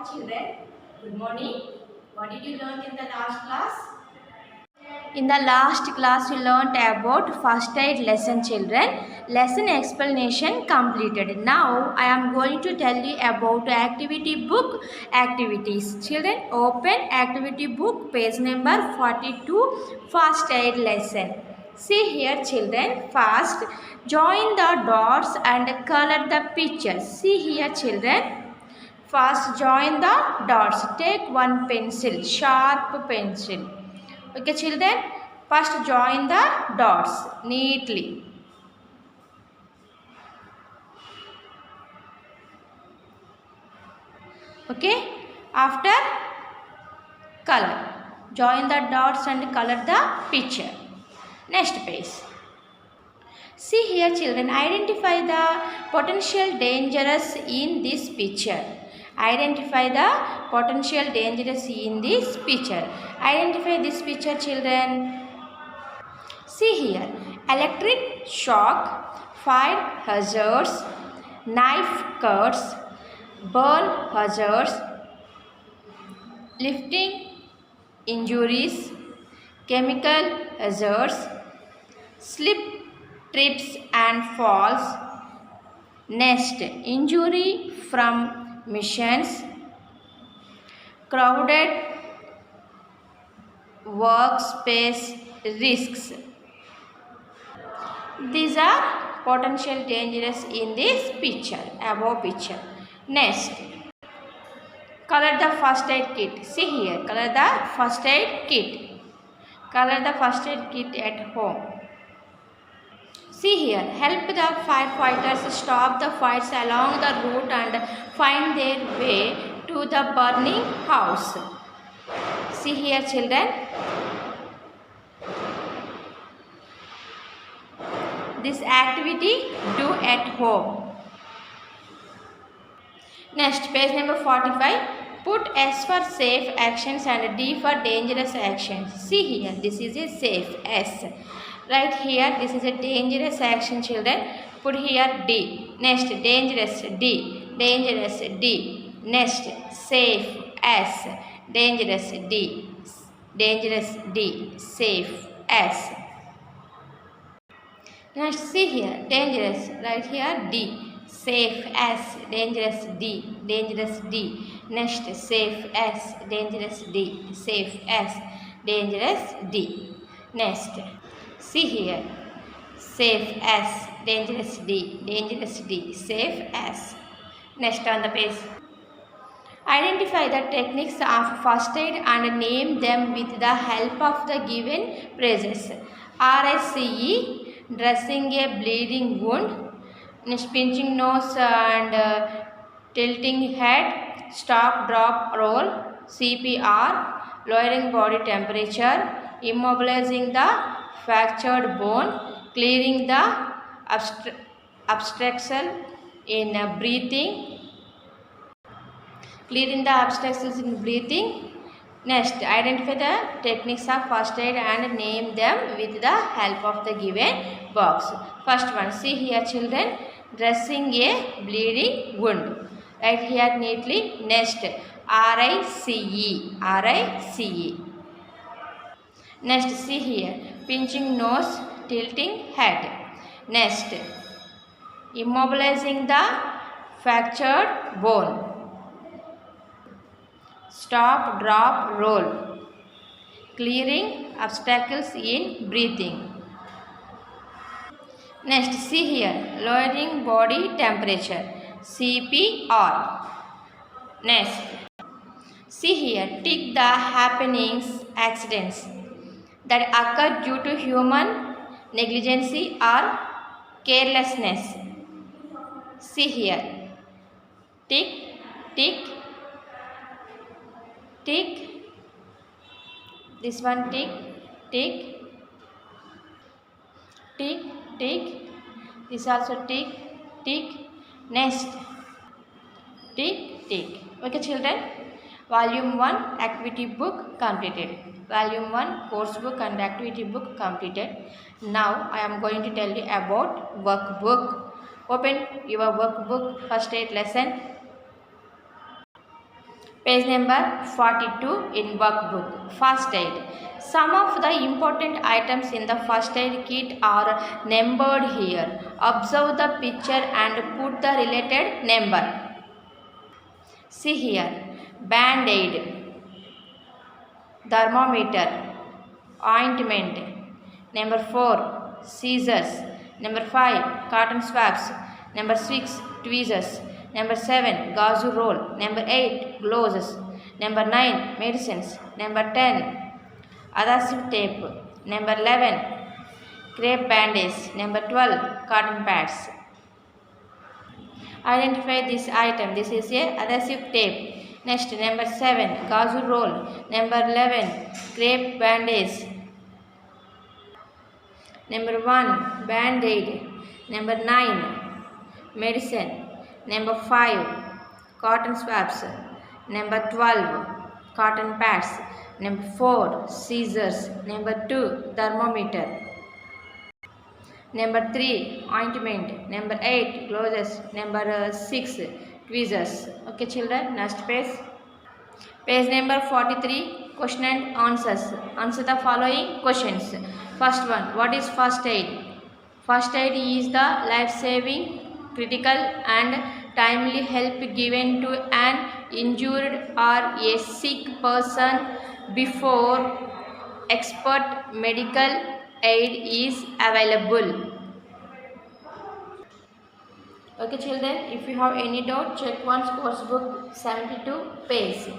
Children, good morning. What did you learn in the last class? In the last class, we learnt about first aid lesson, children. Lesson explanation completed. Now, I am going to tell you about activity book activities. Children, open activity book, page number 42, first aid lesson. See here, children. First, join the dots and color the pictures. See here, children. First, join the dots. Take one pencil, sharp pencil. Okay, children. First, join the dots neatly. Okay. After, color. Join the dots and color the picture. Next page. See here, children. Identify the potential dangerous in this picture. Identify the potential dangerous in this picture. Identify this picture, children. See here. Electric shock, fire hazards, knife cuts, burn hazards, lifting injuries, chemical hazards, slip, trips and falls, nest, injury from missions, crowded workspace risks. These are potential dangerous in this picture, above picture. Next, color the first aid kit. See here, color the first aid kit. Color the first aid kit at home. See here, help the firefighters stop the fires along the route and find their way to the burning house. See here, children. This activity do at home. Next, page number 45. Put S for safe actions and D for dangerous actions. See here, this is a safe S. Right here, this is a dangerous action, children. Put here D. Next, dangerous D. Dangerous D. Next, safe S. Dangerous D. Dangerous D. Safe S. Next, see here, dangerous, right here, D, safe S, dangerous D, dangerous D. Next, safe S, dangerous D, safe S, dangerous D. Next, see here, safe S, dangerous D, safe S. Next on the page. Identify the techniques of first aid and name them with the help of the given phrases. RSCE, dressing a bleeding wound, pinching nose and tilting head, stop, drop, roll, CPR, lowering body temperature, immobilizing the fractured bone, clearing the obstruction in breathing, clearing the obstructions in breathing. Next, identify the techniques of first aid and name them with the help of the given box. First one, see here, children, dressing a bleeding wound. Right here neatly. Next, RICE, RICE. Next, see here, pinching nose, tilting head. Next, immobilizing the fractured bone. Stop, drop, roll. Clearing obstacles in breathing. Next, see here, lowering body temperature, CPR. Next, see here, tick the happenings, accidents that occur due to human negligence or carelessness. See here, tick, tick, tick, this one tick, tick, tick, tick, this also tick, tick, next, tick, tick. Okay, children, volume 1 activity book completed. Volume 1 course book and activity book completed. Now I am going to tell you about workbook. Open your workbook, first aid lesson. Page number 42 in workbook. First aid. Some of the important items in the first aid kit are numbered here. Observe the picture and put the related number. See here. Band-aid, thermometer, ointment. Number 4, scissors. Number 5, cotton swabs. Number 6, tweezers. Number 7, gauze roll. Number 8, gloves. Number 9, medicines. Number 10, adhesive tape. Number 11, crepe bandage. Number 12, cotton pads. Identify this item. This is a adhesive tape. Next, number 7, gauze roll. Number 11, crepe bandage. Number 1, band-aid. Number 9, medicine. Number 5, cotton swabs. Number 12, cotton pads. Number 4, scissors. Number 2, thermometer. Number 3, ointment. Number 8, gloves. Number 6, tweezers. Okay children, next page. Page number 43, question and answers. Answer the following questions. First one, what is first aid? First aid is the life-saving, critical and timely help given to an injured or a sick person before expert medical aid is available. Okay children, if you have any doubt, check one's course book 72 page.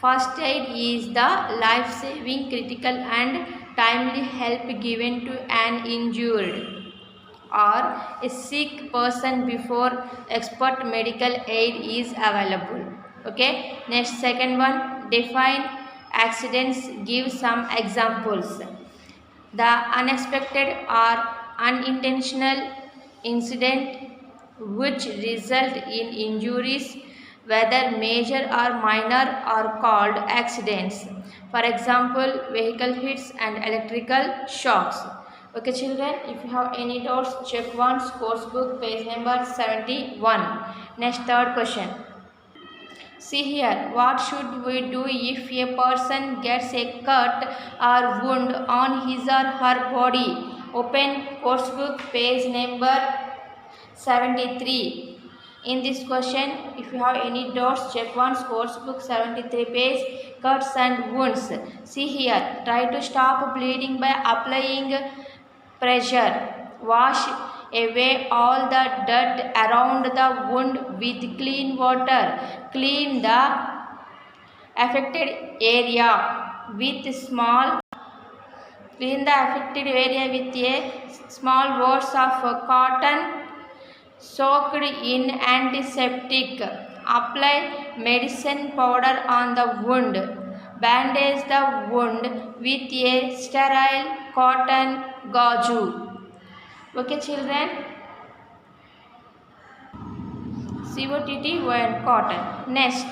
First aid is the life-saving, critical and timely help given to an injured or a sick person before expert medical aid is available. Okay, next second one, define accidents, give some examples. The unexpected or unintentional incident which result in injuries, whether major or minor, are called accidents. For example, vehicle hits and electrical shocks. Okay children, if you have any doubts, check one's course book page number 71. Next third question. See here, what should we do if a person gets a cut or wound on his or her body? Open course book page number 73. In this question, if you have any doubts, check one's course book 73 page, cuts and wounds. See here, try to stop bleeding by applying pressure. Wash away all the dirt around the wound with clean water. Clean the affected area with a small wads of cotton soaked in antiseptic. Apply medicine powder on the wound. Bandage the wound with a sterile cotton gauze. Okay children, COTT and cotton. Next,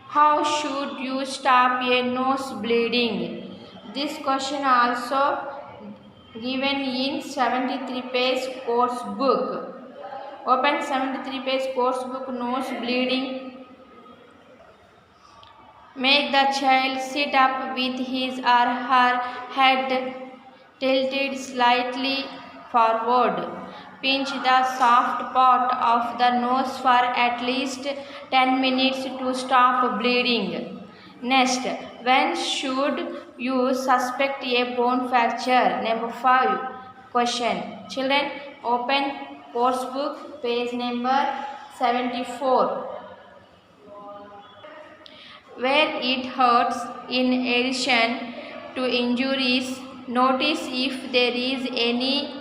how should you stop a nose bleeding? This question also given in 73 page course book. Open 73 page course book, nose bleeding. Make the child sit up with his or her head tilted slightly forward. Pinch the soft part of the nose for at least 10 minutes to stop bleeding. Next, when should you suspect a bone fracture? Number 5 question. Children, open course book page number 74. Where it hurts, in addition to injuries, notice if there is any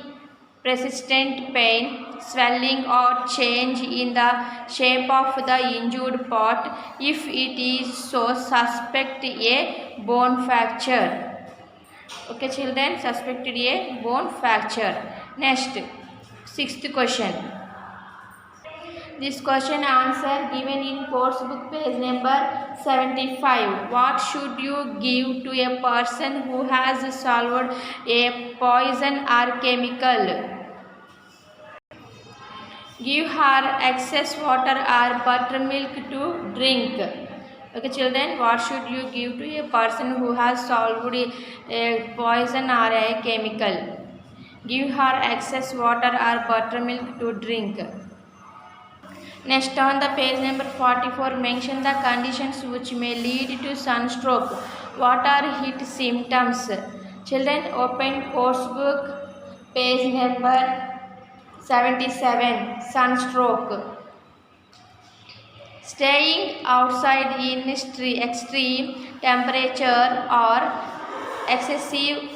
persistent pain, swelling or change in the shape of the injured part. If it is so, suspect a bone fracture. Okay children, suspected a bone fracture. Next, sixth question. This question answer given in course book page number 75. What should you give to a person who has swallowed a poison or chemical? Give her excess water or buttermilk to drink. Okay, children, what should you give to a person who has solved a poison or a chemical? Give her excess water or buttermilk to drink. Next, on the page number 44, mention the conditions which may lead to sunstroke. What are heat symptoms? Children, open course book, page number 77, sunstroke. Staying outside in extreme temperature or excessive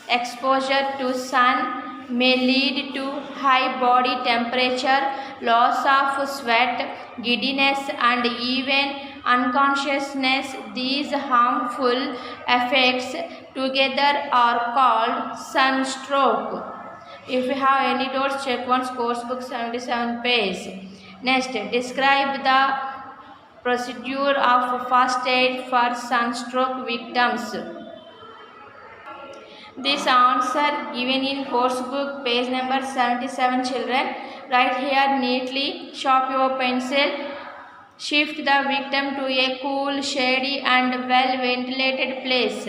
exposure to sun may lead to high body temperature, loss of sweat, giddiness, and even unconsciousness. These harmful effects together are called sunstroke. If you have any doubts, check one's course book 77 page. Next, describe the procedure of first aid for sunstroke victims. This answer given in course book page number 77. Children, write here neatly, sharp your pencil, shift the victim to a cool, shady and well ventilated place.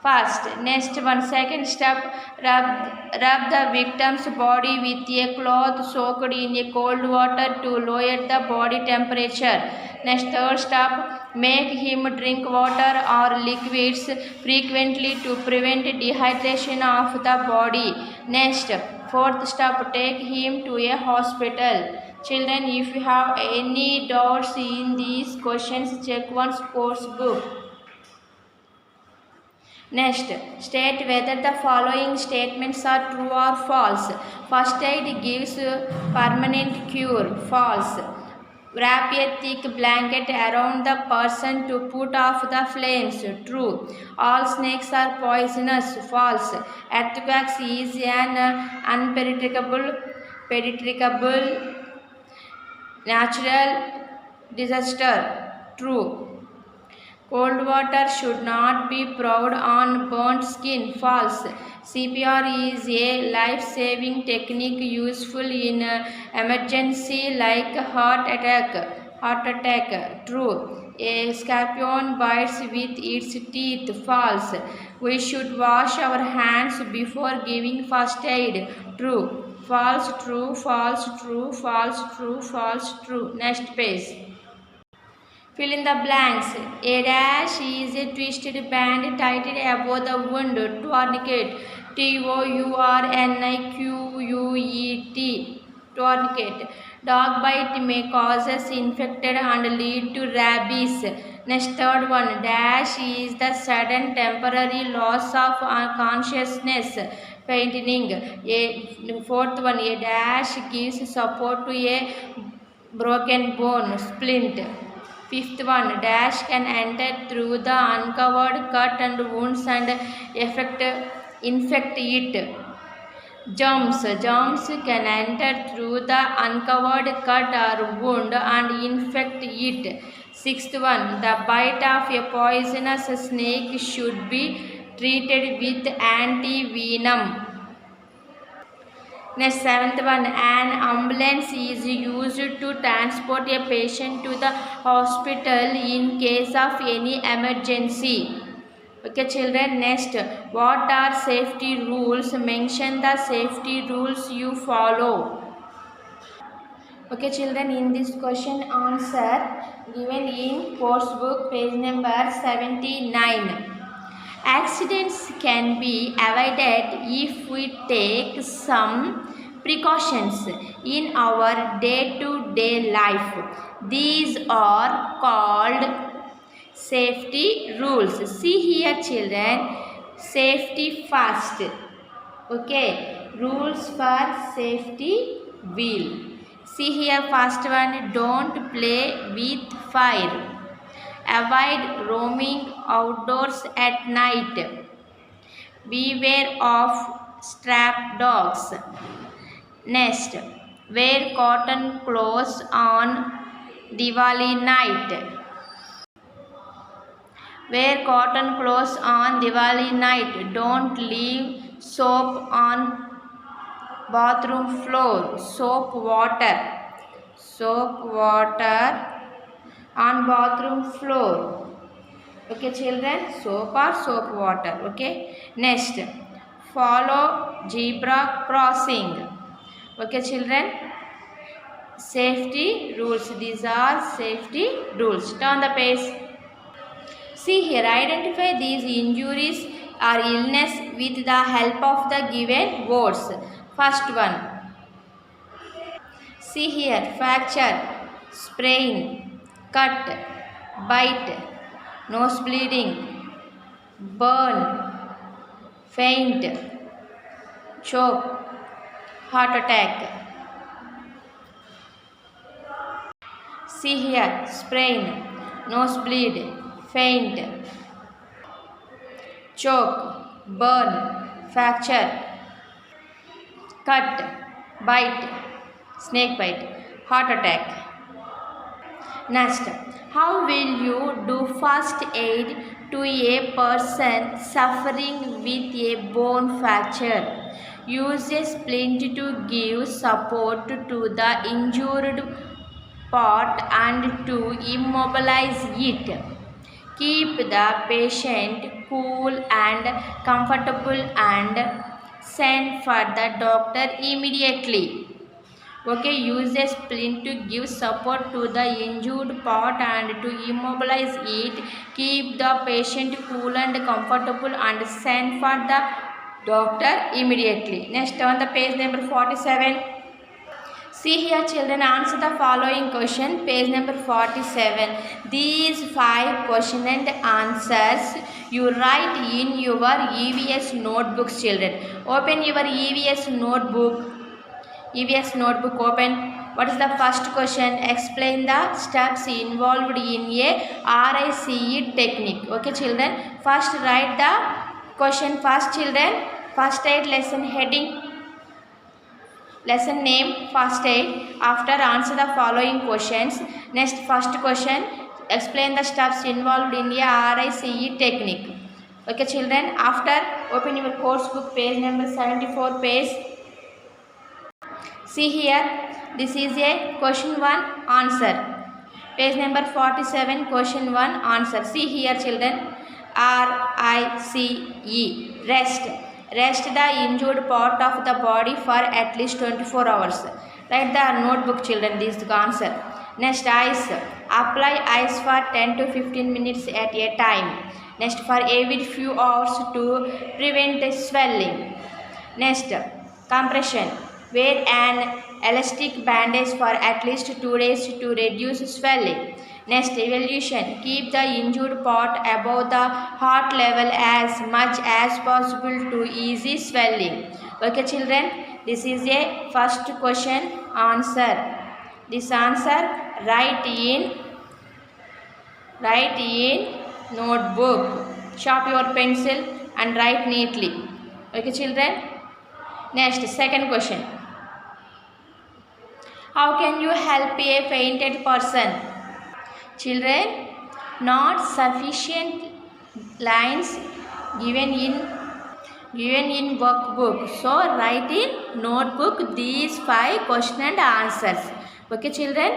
First, next one, second step, rub the victim's body with a cloth soaked in a cold water to lower the body temperature. Next, third step, make him drink water or liquids frequently to prevent dehydration of the body. Next, fourth step, take him to a hospital. Children, if you have any doubts in these questions, check one's course book. Next, state whether the following statements are true or false. First aid gives permanent cure. False. Wrap a thick blanket around the person to put off the flames. True. All snakes are poisonous. False. Earthquakes is an unpredictable natural disaster. True. Cold water should not be poured on burnt skin. False. CPR is a life-saving technique useful in emergency like heart attack. True. A scorpion bites with its teeth. False. We should wash our hands before giving first aid. True. False, true, false, true, false, true, false, true. Next page. Fill in the blanks. A dash is a twisted band tied above the wound. Tourniquet. Tourniquet. Tourniquet. Dog bite may cause us infected and lead to rabies. Next, third one. Dash is the sudden temporary loss of consciousness. Fainting. Fourth one. A dash gives support to a broken bone. Splint. Fifth one, dash can enter through the uncovered cut and wounds and infect it. Germs can enter through the uncovered cut or wound and infect it. Sixth one, the bite of a poisonous snake should be treated with anti-venom. Next, seventh one, an ambulance is used to transport a patient to the hospital in case of any emergency. Okay, children, next, what are safety rules? Mention the safety rules you follow. Okay, children, in this question answer given in course book page number 79. Accidents can be avoided if we take some precautions in our day-to-day life. These are called safety rules. See here, children, safety first. Okay, rules for safety will. See here, first one, don't play with fire. Avoid roaming outdoors at night. Beware of strapped dogs. Next, wear cotton clothes on Diwali night. Wear cotton clothes on Diwali night. Don't leave soap on bathroom floor. Soap water on bathroom floor. Okay children, soap or soap water. Okay, next, follow zebra crossing. Okay children, safety rules. These are safety rules. Turn the page. See here, identify these injuries or illness with the help of the given words. First one, see here, fracture, sprain, cut, bite, nose bleeding, burn, faint, choke, heart attack. See here, sprain, nosebleed, faint, choke, burn, fracture, cut, bite, snake bite, heart attack. Next, how will you do first aid to a person suffering with a bone fracture? Use a splint to give support to the injured part and to immobilize it. Keep the patient cool and comfortable and send for the doctor immediately. Okay, use a splint to give support to the injured part and to immobilize it. Keep the patient cool and comfortable and send for the doctor immediately. Next, on the page number 47. See here children, answer the following question, page number 47. These 5 question and answers you write in your EVS notebooks children. Open your EVS notebook. EVS notebook open. What is the first question? Explain the steps involved in a RICE technique. Okay children. First write the question first children. First aid lesson heading. Lesson name, first aid. After answer the following questions. Next, first question, explain the steps involved in a RICE technique. Okay children, after open your course book, page number 74 page. See here, this is a question 1 answer. Page number 47, question 1 answer. See here children, RICE, rest. Rest the injured part of the body for at least 24 hours. Write the notebook children, this is the answer. Next, ice. Apply ice for 10 to 15 minutes at a time. Next, for every few hours to prevent swelling. Next, compression. Wear an elastic bandage for at least 2 days to reduce swelling. Next, evaluation. Keep the injured part above the heart level as much as possible to ease swelling. Okay children, this is a first question answer. This answer write in notebook. Sharp your pencil and write neatly. Okay children. Next, second question. How can you help a fainted person? Children, not sufficient lines given in workbook. So write in notebook these 5 question and answers. Okay children.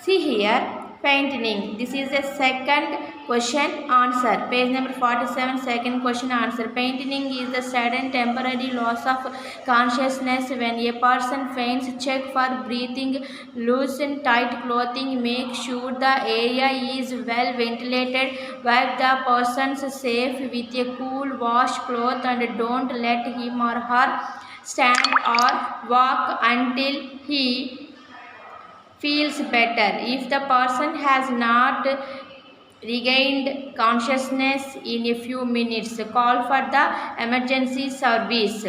See here, fainting. This is the second question answer. Page number 47, second question answer. Fainting is the sudden temporary loss of consciousness when a person faints. Check for breathing, loosen tight clothing, make sure the area is well ventilated, wipe the person safe with a cool wash cloth and don't let him or her stand or walk until he feels better. If the person has not regained consciousness in a few minutes, call for the emergency service.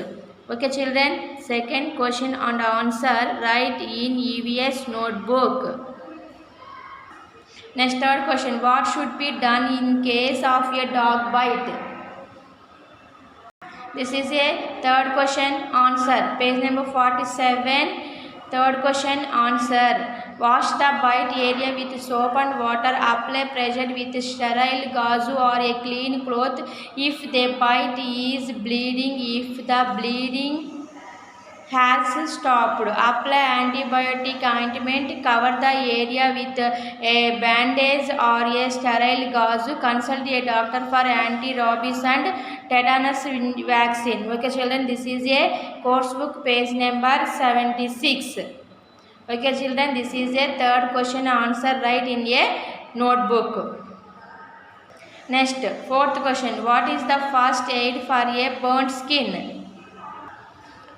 Okay children, second question and answer write in EVS notebook. Next, third question, what should be done in case of a dog bite? This is a third question answer. Page number 47. Third question answer. Wash the bite area with soap and water. Apply pressure with sterile gauze or a clean cloth if the bite is bleeding. If the bleeding has stopped. Apply antibiotic ointment. Cover the area with a bandage or a sterile gauze. Consult a doctor for anti-rabies and tetanus vaccine. Okay, children, this is a course book, page number 76. Okay, children, this is a third question answer. Write in a notebook. Next, fourth question. What is the first aid for a burnt skin?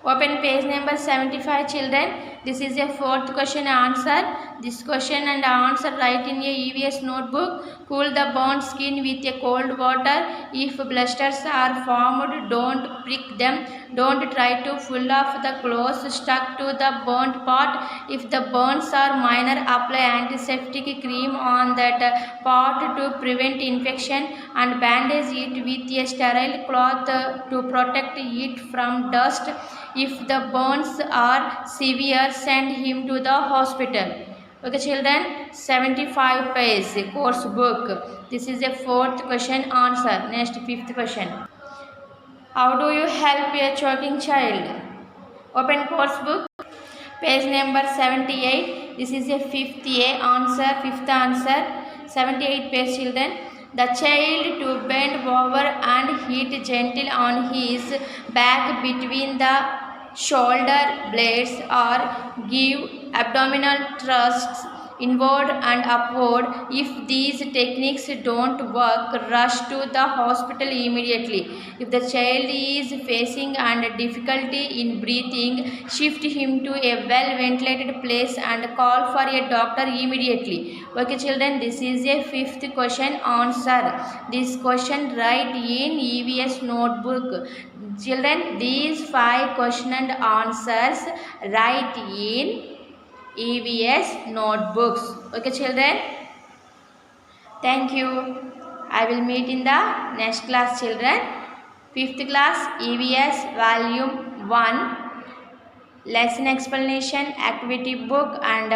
Open page number 75, children. This is a fourth question answer. This question and answer write in a EVS notebook. Cool the burnt skin with a cold water. If blisters are formed, don't prick them. Don't try to pull off the clothes stuck to the burnt part. If the burns are minor, apply antiseptic cream on that part to prevent infection and bandage it with a sterile cloth to protect it from dust. If the burns are severe, send him to the hospital. Okay, children, 75 page course book. This is a fourth question answer. Next, fifth question. How do you help a choking child? Open course book, page number 78. This is a fifth answer. 78 page, children. The child to bend over and hit gentle on his back between the shoulder blades or give abdominal thrusts inward and upward. If these techniques don't work, rush to the hospital immediately. If the child is facing difficulty in breathing, shift him to a well ventilated place and call for a doctor immediately. Okay, children, this is a fifth question answer. This question write in EVS notebook. Children, these 5 question and answers write in EVS notebooks. Okay, children. Thank you. I will meet in the next class, children. 5th class EVS volume 1. Lesson explanation, activity book and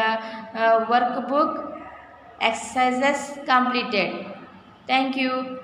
workbook exercises completed. Thank you.